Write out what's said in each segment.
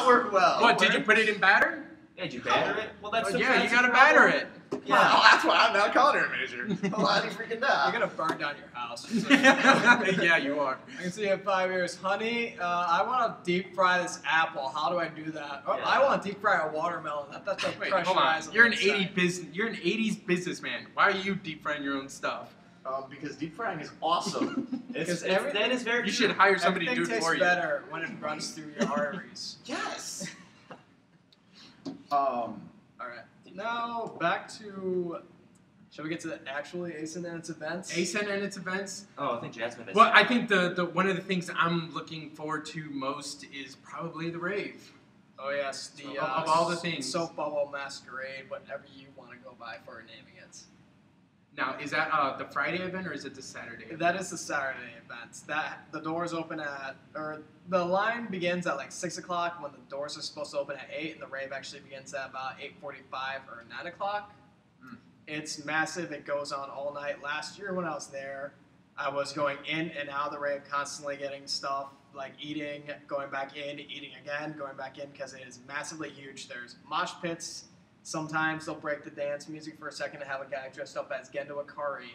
not work well. What, did you put it in batter? Yeah, did you batter it? Well, that's Yeah, you gotta batter it. Yeah, well, that's why I'm not a culinary major. Well, how do you freaking die? You're gonna burn down your house. Yeah, you are. I can see in 5 years, honey. I want to deep fry this apple. How do I do that? Oh, Yeah. I want to deep fry a watermelon. That's a Wait, hold on. pressurized. You're an 80s businessman. Why are you deep frying your own stuff? Because deep frying is awesome. That is very You should hire somebody to do it tastes for you. better when it runs through your arteries. Yes. All right. Now back to. Shall we get to the actually ASIN and its events? ASIN and its events? Oh, I think Jasmine is. Well, I think the one of the things I'm looking forward to most is probably the rave. Oh yes, the Of all the things. soap bubble masquerade, whatever you want to go by for naming it. Now, is that the Friday event or is it the Saturday event? That is the Saturday event. The doors open the line begins at like 6 o'clock when the doors are supposed to open at 8, and the rave actually begins at about 8:45 or 9 o'clock. It's massive. It goes on all night. Last year when I was there, I was going in and out of the rave, constantly getting stuff, like eating, going back in, eating again, going back in, because it is massively huge. There's mosh pits. Sometimes they'll break the dance music for a second and have a guy dressed up as Gendo Ikari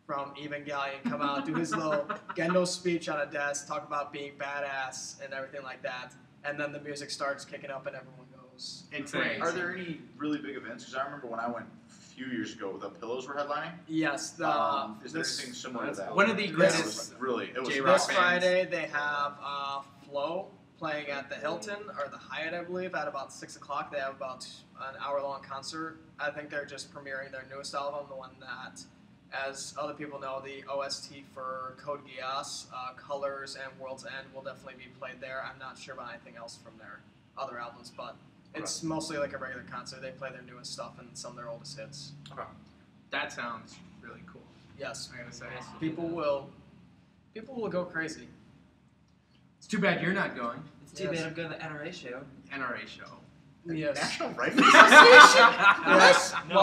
from Evangelion come out, do his little Gendo speech on a desk, talk about being badass and everything like that. And then the music starts kicking up and everyone goes Insane. Are there any really big events? Because I remember when I went a few years ago, the Pillows were headlining. Yes. Is there anything similar to that? One of the It greatest was really, it was J-rock This bands. Friday they have Flow playing at the Hilton or the Hyatt, I believe, at about 6 o'clock. They have about an hour-long concert. I think they're just premiering their newest album, the one that, as other people know, the OST for Code Geass, Colors, and World's End will definitely be played there. I'm not sure about anything else from their other albums, but it's mostly like a regular concert. They play their newest stuff and some of their oldest hits. Okay. That sounds really cool. Yes, I gotta say. people will go crazy. It's too bad you're not going. It's too bad I'm going to the NRA show. NRA show. Yes. National Rifle Association? Yes. No,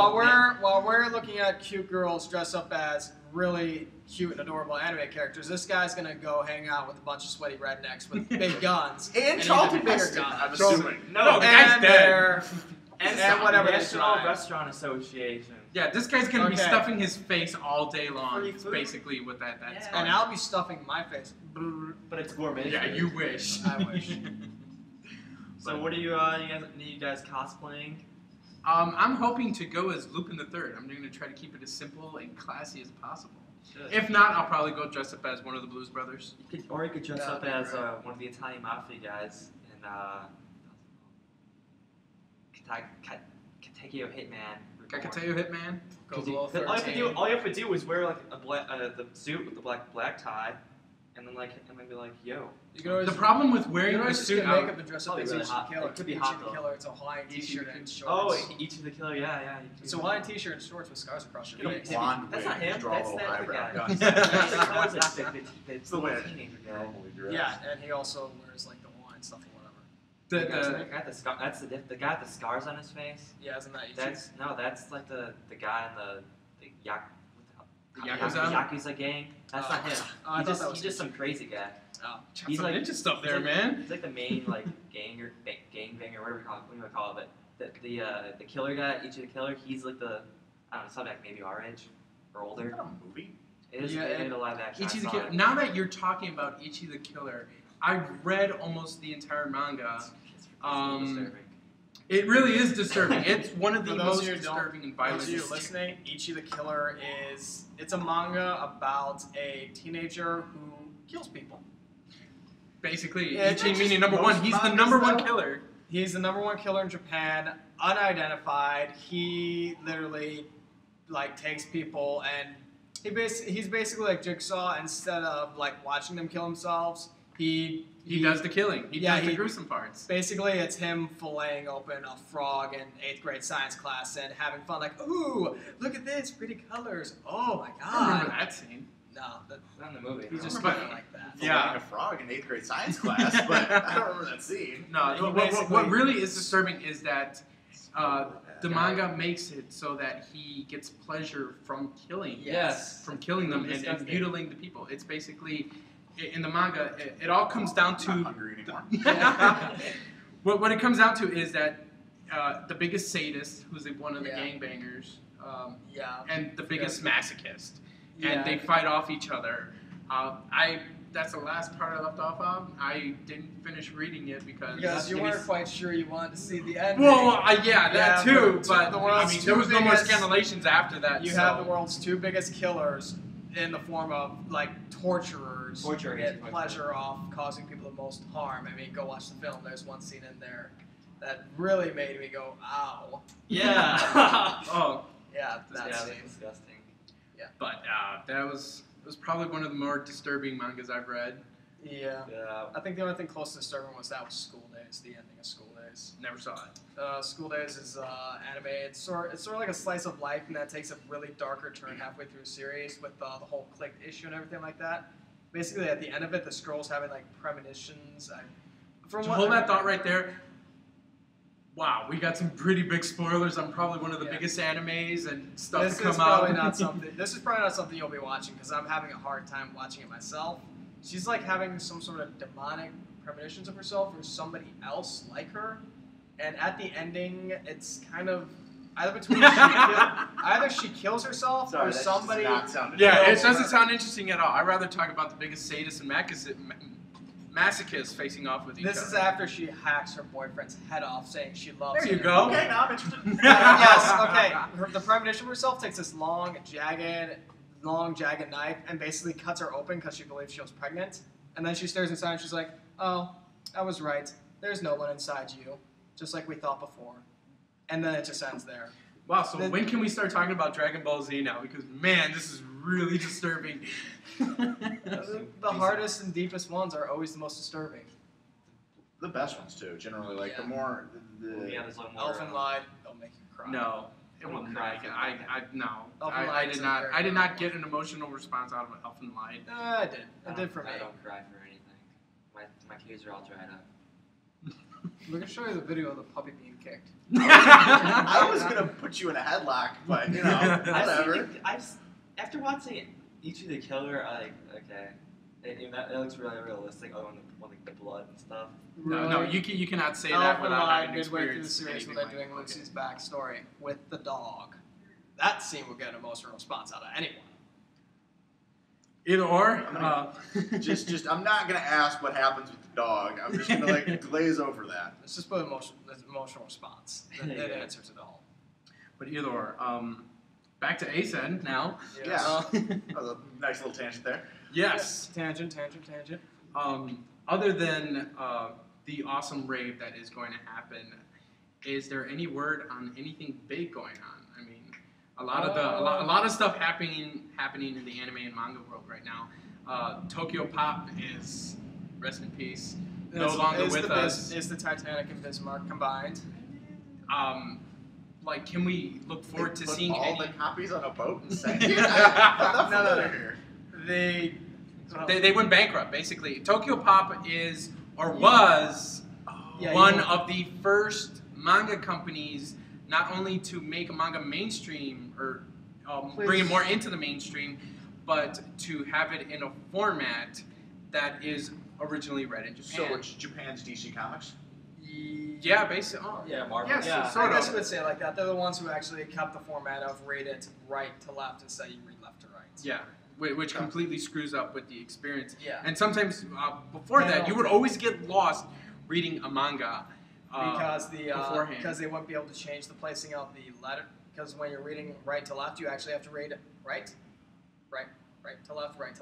While we're looking at cute girls dressed up as really cute and adorable anime characters, this guy's gonna go hang out with a bunch of sweaty rednecks with big guns And even Charlton bigger Heston, guns. I'm assuming. No, the guy's and dead. and whatever they National drive. Restaurant Association. Yeah, this guy's gonna be Okay. stuffing his face all day long. Free It's food? basically what that's Yeah. And I'll be stuffing my face. But it's gourmet. Yeah, you wish. I wish. So what are you guys cosplaying? I'm hoping to go as Lupin the Third. I'm going to try to keep it as simple and classy as possible. Good. If not, I'll probably go dress up as one of the Blues Brothers. You could dress That'd up be as great. one of the Italian mafia guys in Katekyo Hitman. Kakateo Hitman. Go Because below all 13. you have to do is wear like the suit with the black tie, and then be like, yo. You can always, The problem with you wearing can a always just suit get out. makeup and dress up Probably as really Ichi hot. the Killer. It could be Ichi hot, the though. Killer. It's a Hawaiian Ichi the t-shirt Killer. and Oh, shorts. each of the killer, yeah. It's a Hawaiian t-shirt and shorts with scars across your Get a face. blonde That's wig not him. and draw a That's little that other eyebrow. guy. That's It's the way I teenager guy. normally dress. Yeah, and he also wears like the Hawaiian stuff or whatever. The guy with the scar. That's the guy with the scars on his face. Yeah, isn't that Ichi? That's like the guy in the Yakuza? Yakuza gang. That's not him. Oh, I thought that was He's just some crazy guy. Oh. He's Some like ninja stuff there, he's man. He's like the main like gang banger, whatever you want to call it. But the killer guy, Ichi the Killer, he's like the I don't know, something like maybe our age or Is older. that a movie? It is. Yeah, They and did a live action. Ichi I the saw Killer. it. Now that you're talking about Ichi the Killer, I read almost the entire manga. It's Um, It really is disturbing. It's one of the For those most of you who don't- disturbing and For violent. those of you listening, Ichi the Killer it's a manga about a teenager who kills people. Basically, Yeah, Ichi it's meaning just number one. most He's the mangas, number one though. killer. He's the number one killer in Japan, unidentified. He literally like takes people and he's basically like Jigsaw. Instead of like watching them kill themselves, he does the killing. He Yeah, does the he- gruesome parts. Basically, it's him filleting open a frog in 8th grade science class and having fun, like, ooh, look at this, pretty colors. Oh my I remember god. that scene. No, Not in the movie. he's just But- kind of like that. Yeah. Filleting a frog in 8th grade science class, but I don't remember that scene. No, He what basically- really is disturbing is that the manga makes it so that he gets pleasure from killing. Yes. From killing them and Disgusting. mutilating the people. It's basically in the manga. It all comes down I'm not to hungry anymore. what it comes down to is that the biggest sadist, who's one of the Yeah. gangbangers, Yeah. and the biggest masochist, Yeah. and they fight off each other. That's the last part I left off on. I didn't finish reading it Because you weren't quite sure you wanted to see the end. Well, yeah, that too. but But the I world's mean, two there was no more biggest- scandalations after that. You so. have the world's two biggest killers in the form of like torturers who Torturers, get quite pleasure off causing people the most harm. I mean, go watch the film. There's one scene in there that really made me go, "Ow!" Yeah. Oh, Yeah, that Yeah, scene. that's disgusting. but that was probably one of the more disturbing mangas I've read. Yeah. Yeah. I think the only thing close to disturbing was School Days, the ending of School Days. Never saw it. School Days is anime. It's sort of like a slice of life, and that takes a really darker turn halfway through the series with the whole click issue and everything like that. Basically, at the end of it, the scroll's having like premonitions. Hold that thought right there. Wow, we got some pretty big spoilers on probably one of the Yeah. biggest animes and stuff This to come is probably out. not something. This is probably not something you'll be watching because I'm having a hard time watching it myself. She's like having some sort of demonic premonitions of herself or somebody else like her, and at the ending, it's kind of either she kills herself Sorry, or that somebody. does not sound Yeah, it interesting. doesn't sound interesting at all. I'd rather talk about the biggest sadists and masochists facing off with each This other. is after she hacks her boyfriend's head off, saying she loves There you him. go. Okay, now I'm interested. Yes, okay. The premonition of herself takes this long, jagged knife and basically cuts her open because she believes she was pregnant. And then she stares inside and she's like, "Oh, I was right. There's no one inside you, just like we thought before." And then it just ends there. Wow, so when can we start talking about Dragon Ball Z now? Because, man, this is really disturbing. The hardest and deepest ones are always the most disturbing. The best ones too. Generally, like Yeah. the more Yeah, there's a little more. Elfin Lied, they'll make you cry. No. It I won't won't cry cry. No. Elfen I Lied did is not. very I did not hard get an emotional response out of Elfen Lied. I did. It did for me. I don't cry for anything. My tears are all dried up. We're gonna show you the video of the puppy being kicked. I was gonna put you in a headlock, but you know, whatever. After watching Ichi the Killer, okay, that looks really realistic. Oh, when the blood and stuff. No, you cannot say that Elfin without Lied having midway through the experienced series when anything they're doing like that. Lucy's backstory with the dog. That scene will get an emotional response out of anyone. Either or. Just, I'm not gonna ask what happens with the dog. I'm just gonna like glaze over that. It's just put emotional response. It answers it all. But either or. Back to ASEN now. Yeah. Uh, That was a nice little tangent there. yes. Tangent. Other than the awesome rave that is going to happen, is there any word on anything big going on? I mean, a lot of stuff happening in the anime and manga world right now. Tokyo Pop is rest in peace, no longer with us. Is the Titanic and Bismarck combined? Like, can we look forward to Put seeing all any? the copies on a boat and sank it. I'm not No. familiar here. They went bankrupt, basically. Tokyo Pop is, or was, Yeah, one of the first manga companies not only to make manga mainstream, or bring it more into the mainstream, but to have it in a format that is originally read in So Japan. it's Japan's DC Comics? Yeah, basically. Oh, Yeah, Marvel. Yes, Yeah. sort I guess of. you would say it like that. They're the ones who actually kept the format of read it right to left instead you read left to right. Yeah, which completely screws up with the experience. Yeah. And sometimes before that, you would always get lost reading a manga. Because beforehand. because they won't be able to change the placing of the letter. Because when you're reading right to left, you actually have to read right to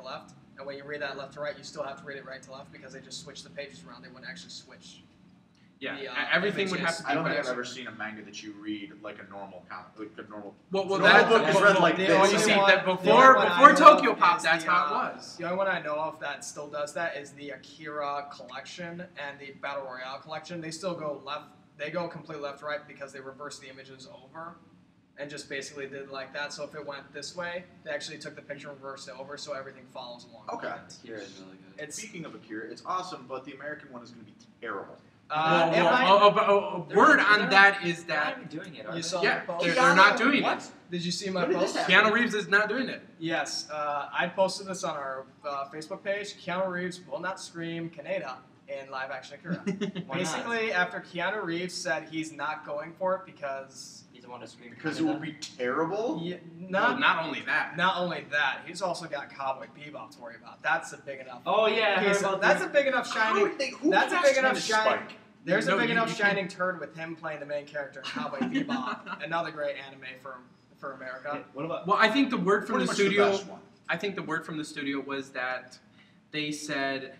left. And when you read that left to right, you still have to read it right to left because they just switch the pages around. They wouldn't actually switch. Yeah, the, everything would images. have to be. I don't think I've correct. ever seen a manga that you read like a normal comic, like a normal. Well, normal that book is read like the this. only You see, one- that the before only one I know Tokyo of Pop, is that's the, how it was. The only one I know of that still does that is the Akira collection and the Battle Royale collection. They still go left. They go completely left to right because they reverse the images over and just basically did like that. So if it went this way, they actually took the picture and reversed it over so everything follows along. Okay. Akira is really good. It's Speaking of Akira, it's awesome, but the American one is going to be terrible. A word on that is They're not that even doing it, are You they? saw yeah, my post? they're not doing What? it. Did you see my When did this post? happen? Keanu Reeves is not doing it. Yes, I posted this on our Facebook page. Keanu Reeves will not scream Kaneda in live action Akira. Why Basically, after Keanu Reeves said he's not going for it because He's the one to scream. Because it will be terrible. Not only that. Not only that, he's also got Cowboy Bebop to worry about. That's a big enough. Oh yeah, I heard piece of- about that's that. a big enough shining. Who That's a cast big him enough as shining. Spike? There's No, a big you- enough you- shining turd with him playing the main character in Cowboy Bebop. Another great anime for America. Okay, what about? Well, I think the word from Pretty the much studio. best one. I think the word from the studio was that they said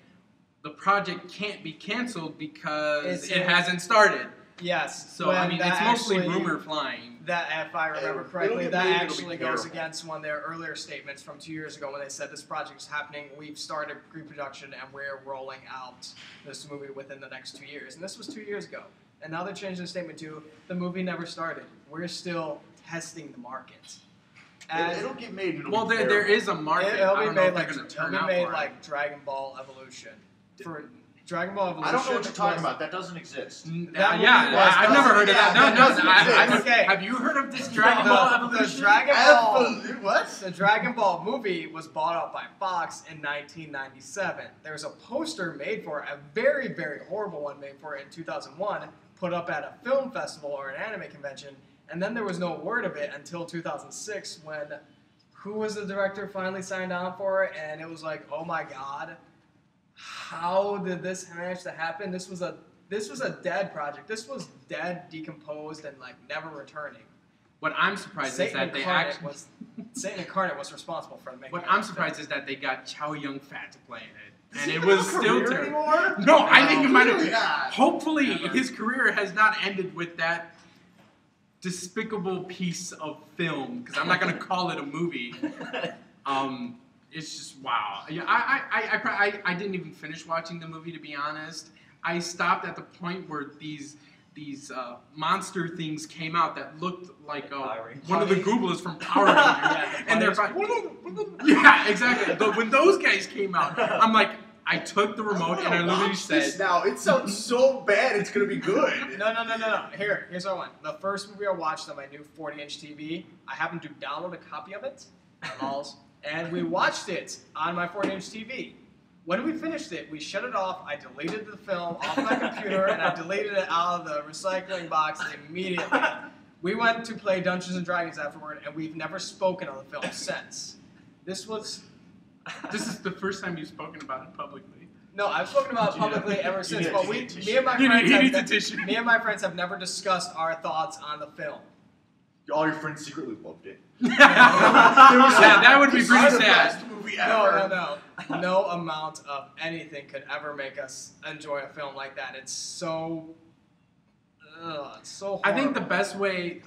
the project can't be canceled because it hasn't started. Yes. So when I mean, that it's mostly actually- rumor flying. That, if I remember It'll correctly, get that made, it'll be actually goes terrible. against one of their earlier statements from 2 years ago when they said this project is happening, we've started pre-production, and we're rolling out this movie within the next 2 years. And this was 2 years ago. And now they're changing the statement to, the movie never started. We're still testing the market. And It'll get made. And it'll Well, be there terrible. is a market. it'll I be don't know if made they're like, going to it'll turn be out made for like Dragon Ball Evolution. For Dragon Ball Evolution. I don't know what you're talking was- about. That doesn't exist. it. That movie Yeah, was- I've never heard of yeah, that. that No, doesn't I, exist. Okay. Have you heard of this Dragon Ball The Evolution? Dragon Ball. Absolutely. What? The Dragon Ball movie was bought out by Fox in 1997. There was a poster made for it, a very, very horrible one made for it in 2001, put up at a film festival or an anime convention, and then there was no word of it until 2006 when who was the director finally signed on for it, and it was like, oh my god, how did this manage to happen? This was a dead project. This was dead, decomposed, and like never returning. What I'm surprised is Satan that they Incarnate actually. Satan Incarnate was responsible for making. What it. I'm surprised is that they got Chow Yun Fat to play in it, and it was still career terrible. anymore? No, I think it might Clearly have. not. Hopefully, Never. his career has not ended with that despicable piece of film, because I'm not going to call it a movie. It's just wow. Yeah, I didn't even finish watching the movie, to be honest. I stopped at the point where these monster things came out that looked like Power Rangers. one of the Googlers from Power Rangers. Yeah, the And they're Pirates. yeah, exactly. But when those guys came out, I'm like, I took the remote and I literally Watch this said, now. It sounds so bad. It's gonna be good. No. Here's what I want. The first movie I watched on my new 40-inch TV, I happened to download a copy of it, lols, and we watched it on my 40-inch TV. When we finished it, we shut it off. I deleted the film off my computer, and I deleted it out of the recycling box immediately. We went to play Dungeons and Dragons afterward, and we've never spoken on the film since. This this is the first time you've spoken about it publicly. No, I've spoken about it publicly ever since, need a- but you need a me and my He friends needs a have tissue. me and my friends have never discussed our thoughts on the film. All your friends secretly loved it. That would be It's pretty the sad. best movie ever. No. No amount of anything could ever make us enjoy a film like that. It's so, it's so horrible. I think the best way,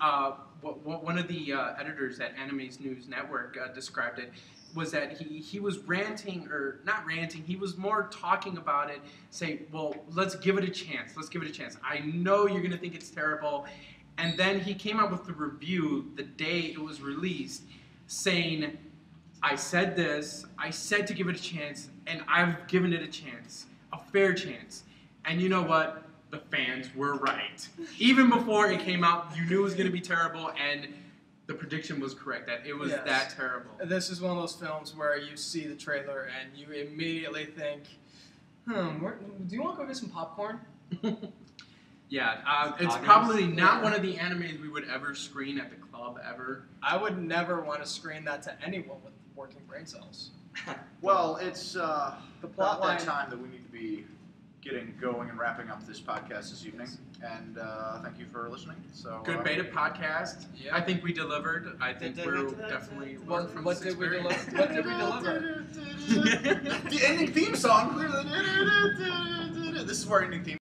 one of the editors at Anime's News Network described it, was that he was ranting, or not ranting, he was more talking about it, say, well, let's give it a chance, I know you're going to think it's terrible, and then he came out with the review the day it was released, saying, I said this, I said to give it a chance, and I've given it a chance, a fair chance, and you know what? The fans were right. Even before it came out, you knew it was going to be terrible, and the prediction was correct, that it was Yes. that terrible. This is one of those films where you see the trailer and you immediately think, do you want to go get some popcorn? Yeah, it's Obvious. probably not Yeah. one of the animes we would ever screen at the club, ever. I would never want to screen that to anyone with working brain cells. Well, it's The about plot that line. time that we need to be getting going and wrapping up this podcast this evening. And thank you for listening. So Good beta podcast. Yeah. I think we delivered. I think we're definitely one from What this did we experience. deliver? What did we deliver? The ending theme song. Clearly. This is our ending theme.